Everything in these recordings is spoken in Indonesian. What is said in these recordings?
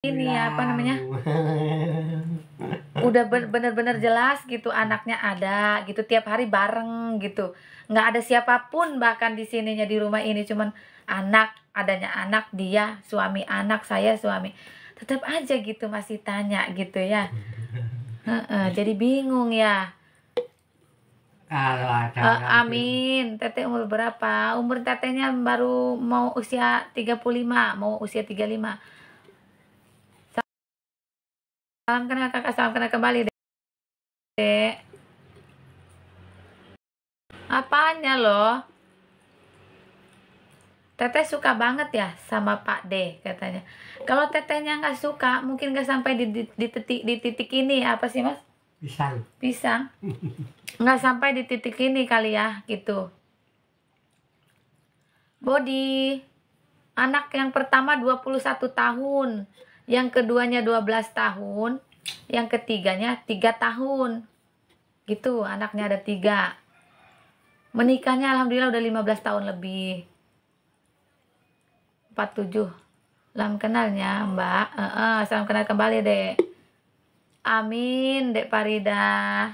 ini ya, apa namanya, udah bener-bener jelas gitu anaknya ada gitu, tiap hari bareng gitu, nggak ada siapapun bahkan di sininya, di rumah ini cuman anak, adanya anak, dia suami, anak saya suami, tetap aja gitu masih tanya gitu ya. Jadi bingung ya. Kalau ada Amin. Teteh umur berapa? Umur tetehnya baru mau usia 35, mau usia 35. Salam kenal kakak, salam kenal kembali dek. Apanya loh? Teteh suka banget ya sama Pak D katanya. Kalau tetehnya nggak suka, mungkin nggak sampai di titik ini, apa sih mas? Pisang. Nggak sampai di titik ini kali ya gitu. Bodi, anak yang pertama 21 tahun, yang keduanya 12 tahun, yang ketiganya 3 tahun gitu, anaknya ada 3. Menikahnya alhamdulillah udah 15 tahun lebih. 47. Salam kenalnya mbak. Salam kenal kembali dek. Amin dek Farida.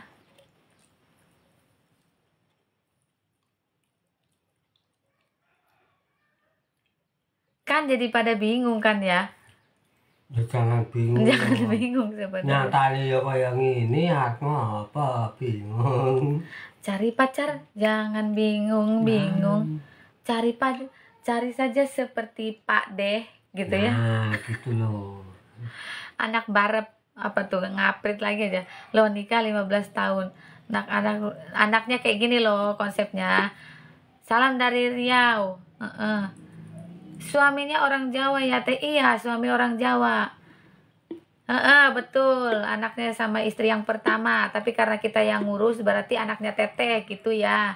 Kan jadi pada bingung kan ya? Ya jangan bingung. Jangan bingung sebenarnya. Nyatanya ya kayak gini, aku apa bingung. Cari pacar jangan bingung. Cari saja seperti Pak D gitu ya. Nah, gitu loh. Anak barep apa tuh, ngaprit lagi aja. Lo nikah 15 tahun. Anaknya kayak gini loh konsepnya. Salam dari Riau. Suaminya orang Jawa ya teh? Iya, suami orang Jawa. Betul, anaknya sama istri yang pertama, tapi karena kita yang ngurus berarti anaknya teteh gitu ya.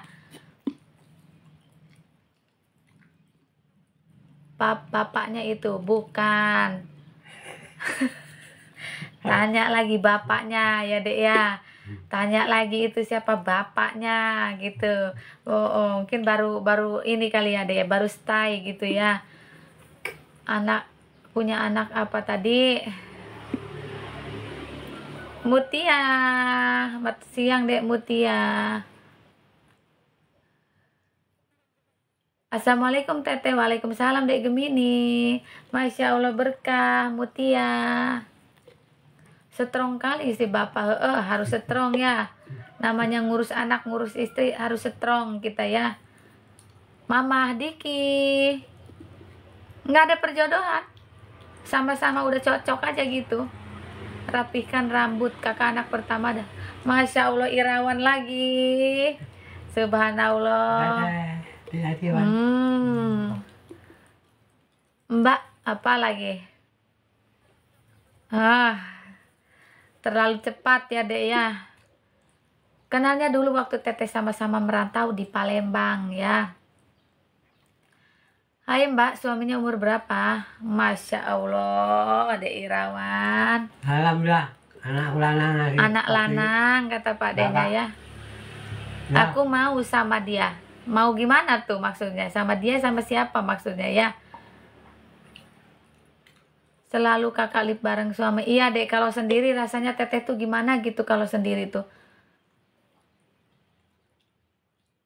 Bapaknya itu bukan. Tanya lagi bapaknya ya dek ya. Tanya lagi itu siapa bapaknya gitu. Mungkin baru ini kali ya dek, baru stay gitu ya. Punya anak apa tadi? Mutia. Selamat siang dek Mutia. Assalamualaikum teteh. Waalaikumsalam dek Gemini. Masya Allah berkah Mutia. Strong kali si bapak. Harus strong ya. Namanya ngurus anak, ngurus istri harus strong kita ya. Mama Diki. Nggak ada perjodohan. Sama-sama udah cocok aja gitu. Rapihkan rambut kakak anak pertama dah. Masya Allah Irawan lagi. Subhanallah. Mbak apa lagi? Terlalu cepat ya dek ya. Kenalnya dulu waktu teteh sama-sama merantau di Palembang ya. Hai mbak, suaminya umur berapa? Masya Allah, Dek Irawan. Alhamdulillah, anak lanang. Anak lanang kata Pak Denya ya. Nah. Aku mau sama dia. Mau gimana tuh maksudnya? Sama dia sama siapa maksudnya ya? Selalu kakak lip bareng suami. Iya dek, kalau sendiri rasanya teteh tuh gimana gitu kalau sendiri tuh.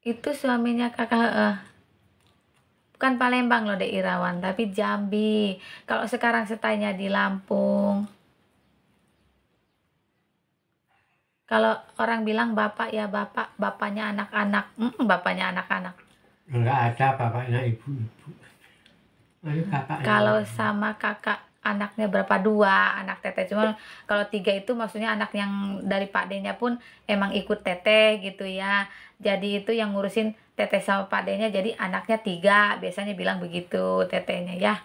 Itu suaminya kakak. Bukan Palembang loh Dek Irawan, tapi Jambi. Kalau sekarang setainya di Lampung. Kalau orang bilang bapak ya bapak, bapaknya anak-anak. Bapaknya anak-anak. Enggak ada bapaknya ibu-ibu. Kalau sama kakak anaknya berapa? 2 anak teteh. Cuma kalau 3 itu maksudnya anak yang dari Pak D-nya pun emang ikut teteh gitu ya. Jadi itu yang ngurusin teteh sama Pak D-nya, jadi anaknya 3. Biasanya bilang begitu tetehnya ya.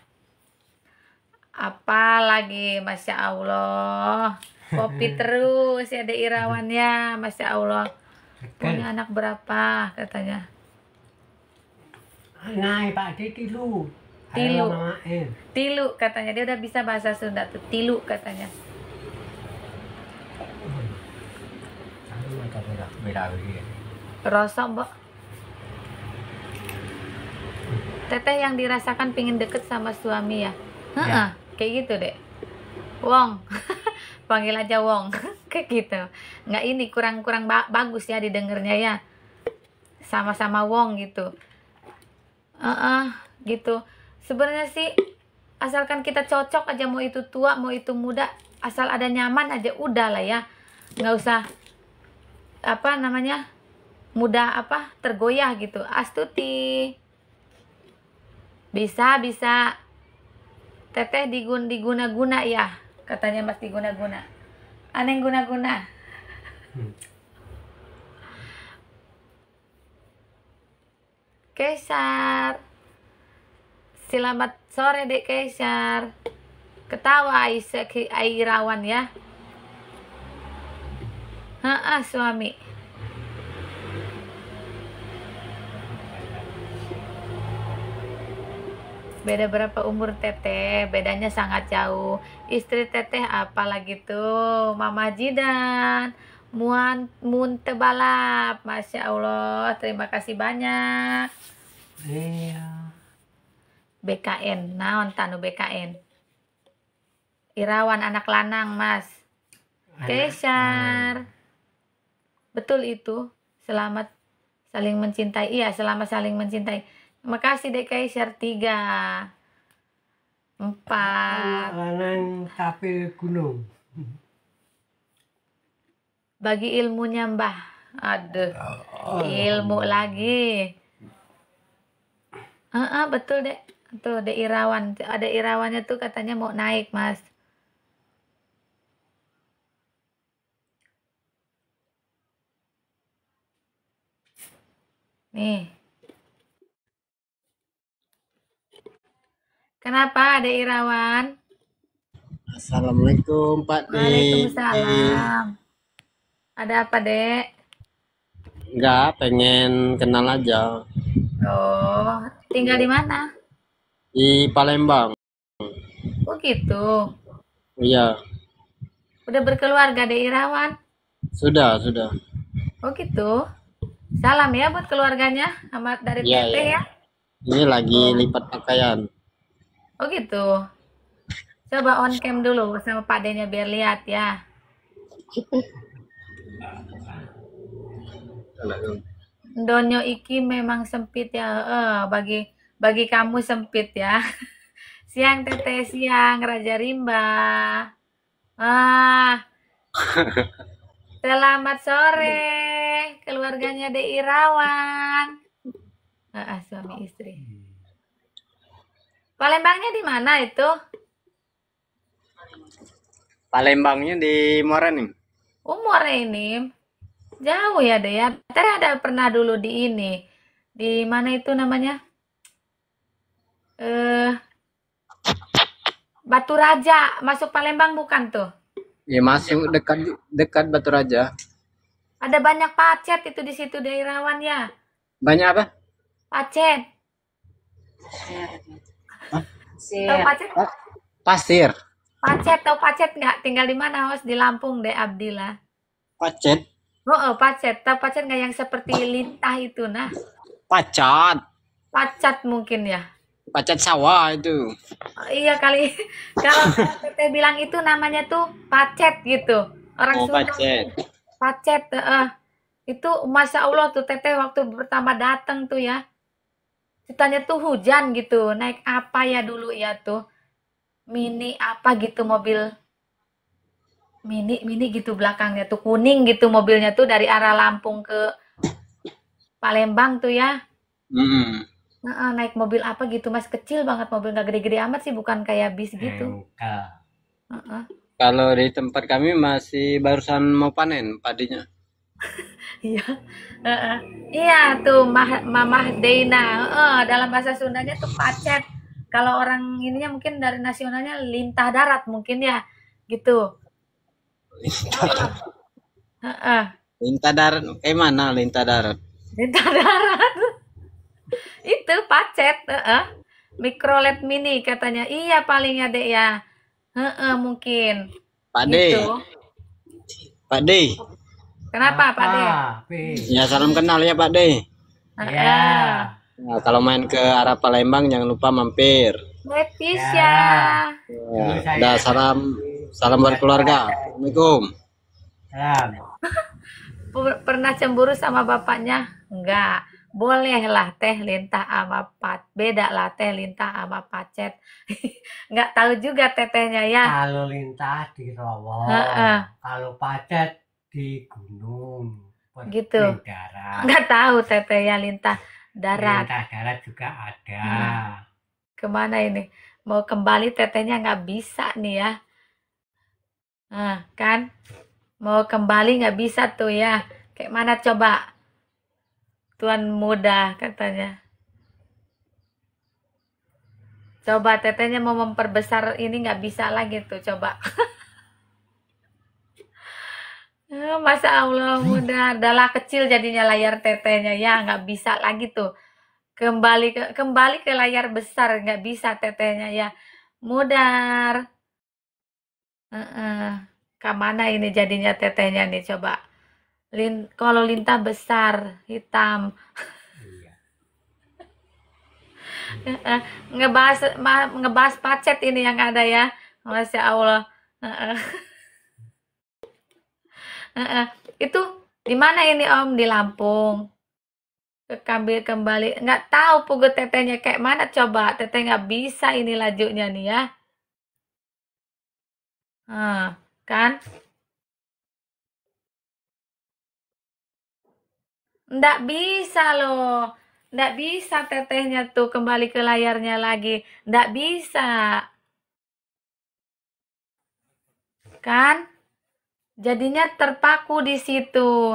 Apalagi Masya Allah. Kopi terus ya Dek Irawan ya. Masya Allah. Punya anak berapa katanya? Anak Pak D tilu. Tilu katanya. Dia udah bisa bahasa Sunda tuh. Tilu katanya. Rosok mbak. Teteh yang dirasakan pingin deket sama suami ya? Kayak gitu dek. Wong. Panggil aja Wong. Kayak gitu. Nggak ini kurang bagus ya didengarnya ya. Sama-sama Wong gitu. Gitu. Sebenarnya sih asalkan kita cocok aja, mau itu tua mau itu muda, asal ada nyaman aja udah lah ya. Nggak usah apa namanya mudah tergoyah gitu. Astuti bisa teteh diguna-guna ya, katanya Mas diguna-guna. Aneh guna-guna. Kaisar, selamat sore Dek Kaisar. Ketawa Airawan ya. Suami. Beda berapa umur teteh? Bedanya sangat jauh. Istri teteh apalagi tuh? Mama Jidan. Munte balap. Masya Allah. Terima kasih banyak. Iya. BKN. Naon tanu BKN? Irawan anak lanang Mas. Kaisar. Betul itu. Selamat saling mencintai. Iya, selamat saling mencintai. Terima kasih Dek Kaisar. 3 4 Lanang tapil gunung. Bagi ilmunya Mbah. Aduh, ilmu lagi. Betul Dek. Tuh Dek Irawan. Ada Irawannya tuh katanya mau naik Mas. Nih. Kenapa Dek Irawan? Assalamualaikum Pak D. Waalaikumsalam. Ada apa Dek? Enggak, pengen kenal aja. Oh, tinggal di mana? Di Palembang. Oh gitu. Iya, Udah berkeluarga Dek Irawan? sudah. Oh gitu. Salam ya buat keluarganya sama dari Iya, Teteh iya. ya. Ini lagi lipat pakaian. Oh gitu. Coba on cam dulu sama Pak D-nya biar lihat ya. Donyo iki memang sempit ya. Bagi kamu sempit ya. Siang Teteh, siang Raja Rimba. Selamat sore keluarganya De Irawan. Suami istri. Palembangnya di mana itu? Palembangnya di Muara nih. Umur ini jauh ya deh ya. Tadi ada pernah dulu di ini. Di mana itu namanya? Batu Raja. Masuk Palembang bukan tuh? Ya masih dekat Batu Raja. Ada banyak pacet itu di situ De Irawan ya. Banyak apa? Pacet. Tahu pacet? Pasir. Pacet tahu pacet nggak? Tinggal di mana Hos? Di Lampung deh Abdillah. Pacet. Pacet. Tahu pacet nggak yang seperti lintah itu nah? Pacat. Pacat mungkin ya. Pacat sawah itu. Iya kali. Kalau Teteh bilang itu namanya tuh pacet gitu. Orang Sunda. Pacet. Pacet. Itu Masya Allah tuh Teteh waktu pertama datang tuh ya. Ceritanya tuh hujan gitu. Naik apa ya dulu ya tuh? Mini apa gitu mobil. Mini gitu belakangnya tuh kuning gitu mobilnya tuh dari arah Lampung ke Palembang tuh ya. Naik mobil apa gitu Mas, kecil banget mobil, nggak gede-gede amat sih, bukan kayak bis gitu. Kalau di tempat kami masih barusan mau panen padinya. Iya, iya tuh Mamah Deina. Dalam bahasa Sundanya tuh pacet. Kalau orang ininya mungkin dari nasionalnya lintah darat mungkin ya, gitu. Lintah darat, mana lintah darat? Lintah darat. Itu pacet, Mikrolet mini katanya. Iya paling ada ya. Mungkin. Pak D. Gitu. Pak D. Kenapa Pak D? Ya salam kenal ya Pak D. Ya. Nah, kalau main ke arah Palembang jangan lupa mampir. Leticia. Ya, udah salam Salam buat keluarga. Assalamualaikum. Salam. Pernah cemburu sama bapaknya? Enggak. Bolehlah Teh Lintah sama beda lah Teh Lintah sama Pacet. Enggak tahu juga tetehnya ya. Kalau Lintah di Rowo, Heeh. kalau Pacet di gunung. Gitu. Darat. Enggak tahu tetehnya Lintah darat. Lintah darat juga ada. Kemana ini? Mau kembali tetehnya nggak bisa nih ya. Nah, kan? Mau kembali nggak bisa tuh ya. Kayak mana coba? Tuan muda katanya. Coba tetehnya mau memperbesar ini nggak bisa lagi tuh. Coba. Masa Allah muda. Adalah kecil jadinya layar tetehnya ya. Nggak bisa lagi tuh. Kembali ke layar besar. Nggak bisa tetehnya ya. Mudar. Kemana ini jadinya tetehnya nih coba. Kalau Lintah besar, hitam. Iya. ngebahas Pacet ini yang ada ya. Masya Allah. Itu di mana ini Om? Di Lampung. Kembali. Nggak tahu pugu tetehnya kayak mana coba. Teteh nggak bisa ini lajunya nih ya. Kan? Nggak bisa loh. Nggak bisa tetehnya tuh kembali ke layarnya lagi. Nggak bisa. Kan? Jadinya terpaku di situ.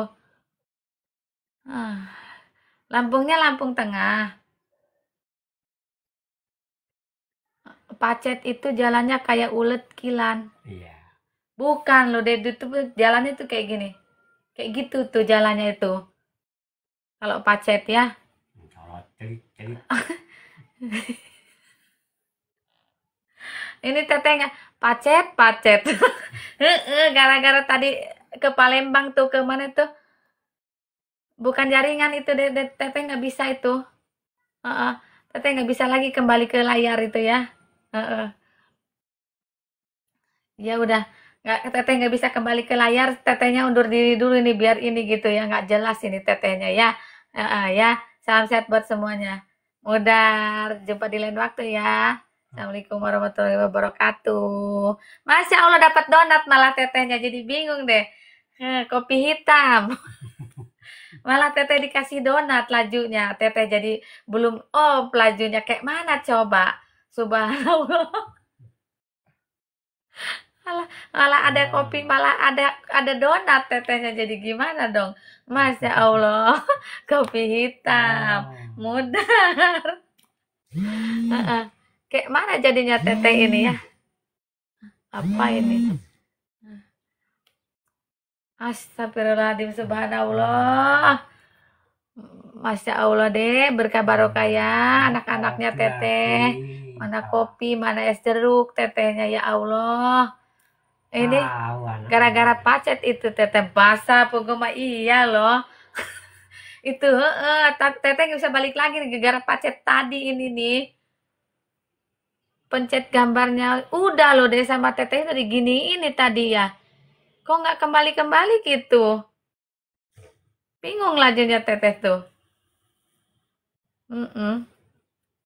Lampungnya Lampung Tengah. Pacet itu jalannya kayak ulet kilan. Iya. Bukan loh, deh itu jalannya tuh kayak gini. Kayak gitu tuh jalannya itu. Kalau Pacet ya. Ini teteh nggak Pacet. Gara-gara tadi ke Palembang tuh ke mana tuh? Bukan jaringan itu deh, teteh nggak bisa itu. Teteh nggak bisa lagi kembali ke layar itu ya. Ya udah, teteh nggak bisa kembali ke layar, tetehnya undur diri dulu nih biar ini gitu ya, nggak jelas ini tetehnya ya. Ya, salam sehat buat semuanya. Mudah jumpa di lain waktu ya. Assalamualaikum warahmatullahi wabarakatuh. Masya Allah dapat donat malah tetehnya, jadi bingung deh. Kopi hitam. Malah teteh dikasih donat lajunya. Teteh jadi belum lajunya kayak mana coba. Subhanallah. Malah ada kopi, malah ada donat tetehnya, jadi gimana dong? Masya Allah. Kopi hitam. Mudar. Kayak mana jadinya teteh ini ya? Apa ini? Astagfirullahaladzim, subhanallah. Masya Allah deh, berkah barokah ya anak-anaknya teteh. Mana kopi, mana es jeruk tetehnya ya Allah. Ini gara-gara Pacet itu teteh basah pokoknya iya loh. Itu teteh nggak bisa balik lagi nih gara-gara Pacet tadi ini nih. Pencet gambarnya udah loh deh sama teteh itu diginiin nih tadi ya. Kok nggak kembali-kembali gitu? Bingung lajunya teteh tuh.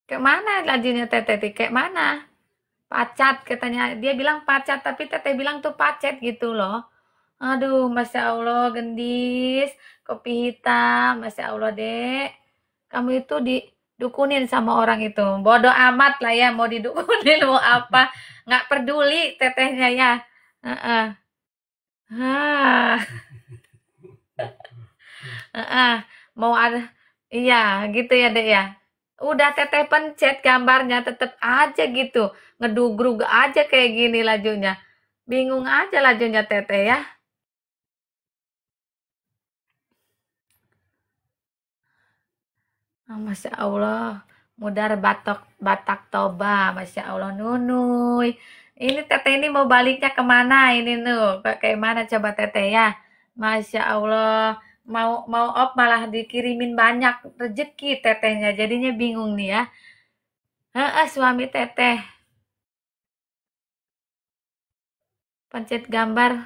Kayak mana lajunya teteh? Kayak mana? Pacat katanya. Dia bilang pacat tapi teteh bilang tuh Pacet gitu loh. Aduh, Masya Allah, gendis. Kopi hitam, Masya Allah, dek. Kamu itu didukunin sama orang itu. Bodoh amat lah ya, mau didukunin, mau apa. Nggak peduli tetehnya ya. Mau ada, iya gitu ya dek ya. Udah teteh pencet gambarnya tetep aja gitu. Ngedugrug aja kayak gini lajunya. Bingung aja lajunya teteh ya. Masya Allah, mudar Batak Toba, Masya Allah Nunuy. Ini teteh ini mau baliknya kemana ini nuh? Kayak mana coba teteh ya? Masya Allah, mau malah dikirimin banyak rezeki tetehnya, jadinya bingung nih ya. Suami teteh pencet gambar.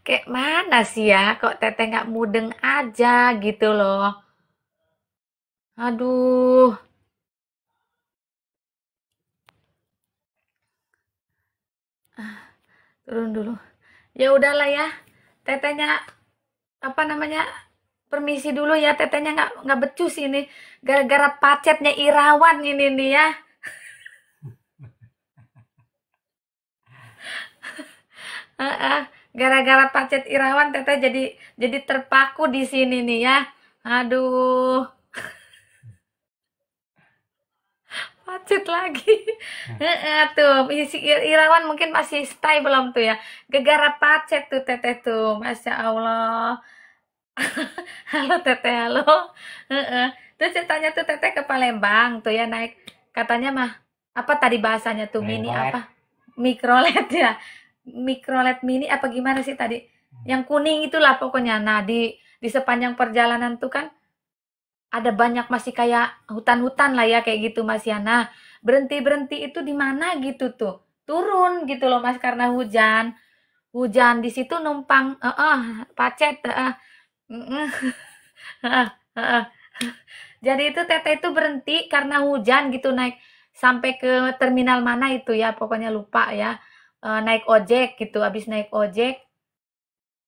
Kayak mana sih ya, kok teteh nggak mudeng aja gitu loh. Aduh. Turun dulu. Ya udahlah ya. Tetehnya apa namanya? Permisi dulu ya, tetehnya nggak becus ini. Gara-gara pacetnya Irawan ini nih ya. Gara-gara pacet Irawan teteh jadi terpaku di sini nih ya. Aduh, pacet lagi. Tuh, si Irawan mungkin masih stay belum tuh ya. Gara-gara pacet tuh teteh tuh. Masya Allah. Halo teteh, halo. Terus ceritanya tuh teteh ke Palembang tuh ya naik. Katanya mah apa tadi bahasanya tuh mini Mikrolet. apa? Mikrolet ya. Mikrolet mini apa gimana sih tadi? Yang kuning itulah pokoknya. Nah, di sepanjang perjalanan tuh kan ada banyak masih kayak hutan-hutan lah ya kayak gitu Mas ya. Nah, berhenti-berhenti itu di mana gitu tuh. Turun gitu loh Mas karena hujan. Hujan di situ numpang pacet Jadi itu teteh itu berhenti karena hujan gitu naik sampai ke terminal mana itu ya pokoknya lupa ya. Naik ojek gitu habis naik ojek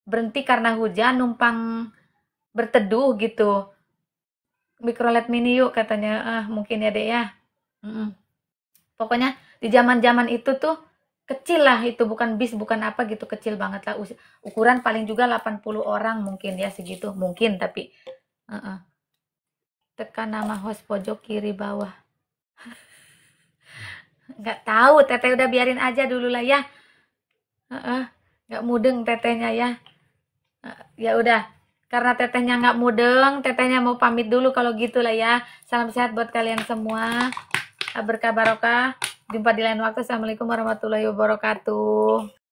berhenti karena hujan numpang berteduh gitu. Mikrolet mini yuk katanya. Mungkin ya deh ya. Mm-mm. Pokoknya di zaman-zaman itu tuh kecil lah itu bukan bis bukan apa gitu kecil banget lah ukuran paling juga 80 orang mungkin ya segitu mungkin tapi uh-uh. Tekan nama host pojok kiri bawah. Nggak tahu teteh udah biarin aja dulu lah ya. Nggak mudeng tetehnya ya. Ya udah karena tetehnya nggak mudeng tetehnya mau pamit dulu kalau gitu lah ya. Salam sehat buat kalian semua, berkah barokah, jumpa di lain waktu. Assalamualaikum warahmatullahi wabarakatuh.